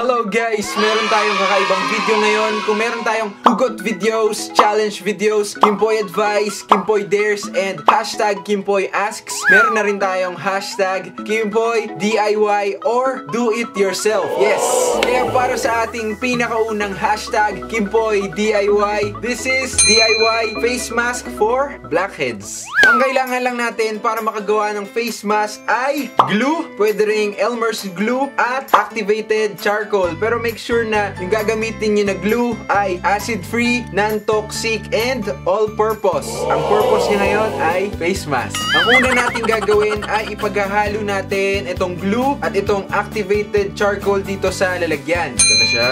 Hello guys! Meron tayong kakaibang video ngayon. Kung meron tayong hugot videos, challenge videos, Kimpoy Advice, Kimpoy Dares, and hashtag Kimpoy Asks, meron na rin tayong hashtag Kimpoy DIY or Do It Yourself. Yes! Kaya para sa ating pinakaunang hashtag Kimpoy DIY, this is DIY face mask for blackheads. Ang kailangan lang natin para makagawa ng face mask ay glue, pwede ring Elmer's glue, at activated charcoal. Pero make sure na yung gagamitin nyo na glue ay acid-free, non-toxic, and all-purpose. Ang purpose niya ngayon ay face mask. Ang una natin gagawin ay ipaghahalo natin itong glue at itong activated charcoal dito sa lalagyan. Ito na siya.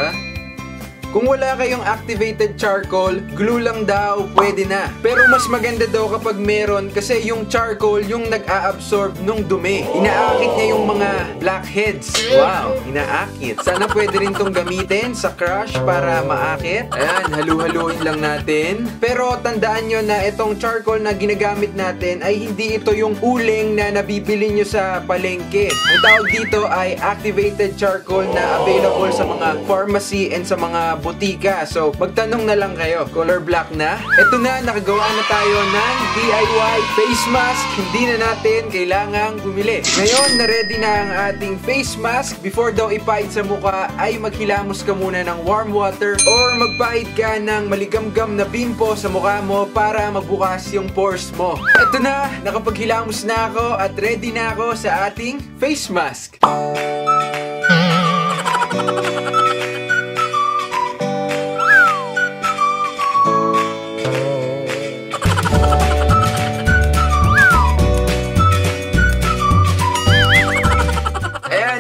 Kung wala kayong activated charcoal, glue lang daw, pwede na. Pero mas maganda daw kapag meron kasi yung charcoal yung nag-a-absorb nung dumi. Inaakit niya yung mga blackheads. Wow, inaakit. Sana pwede rin tong gamitin sa crush para maakit. Ayan, halu-haluin lang natin. Pero tandaan nyo na itong charcoal na ginagamit natin ay hindi ito yung uling na nabibili nyo sa palengke. Ang tawag dito ay activated charcoal na available sa mga pharmacy and sa mga butika. So, magtanong na lang kayo. Color black na. Ito na, nakagawa na tayo ng DIY face mask. Hindi na natin kailangang bumili. Ngayon, na-ready na ang ating face mask. Before daw ipahid sa mukha, ay maghilamos ka muna ng warm water or magpahid ka ng maligamgam na bimpo sa mukha mo para magbukas yung pores mo. Ito na, nakapaghilamos na ako at ready na ako sa ating face mask.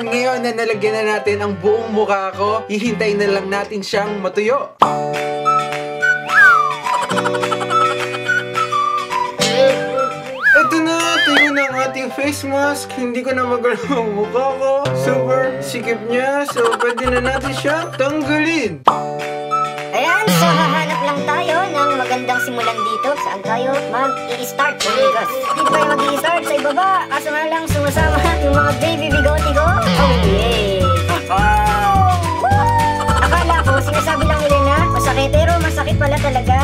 Ngayon na nalagyan na natin ang buong mukha ko, hihintayin na lang natin siyang matuyo. Ito na, tuyo na ang ating face mask. Hindi ko na magalaw ang mukha ko. Super sikip niya, so pwede na natin siya tanggalin. Ayan, so hahanap lang tayo ng magandang simulan dito. Saan tayo mag-i-start? Amigas. Dito tayo mag-i-start sa ibaba. Kaso nga lang sumasama yung mga baby bigote ko. Oh, yay! Oh! Akala ko, sinasabi lang nila na masakit, pero masakit pala talaga.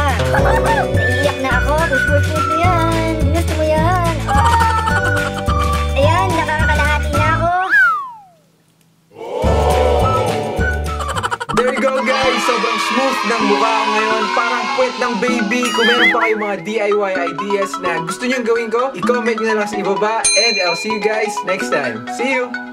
Naiiyak na ako. Push mo yan. Gusto mo yan. Ayan, nakakalahati na ako. There you go guys! Sobrang smooth ng mukha ko ngayon. Parang puwet ng baby. Kung meron pa kayong mga DIY ideas na gusto nyong gawin ko, i-comment nyo na lang sa ibaba. And I'll see you guys next time. See you!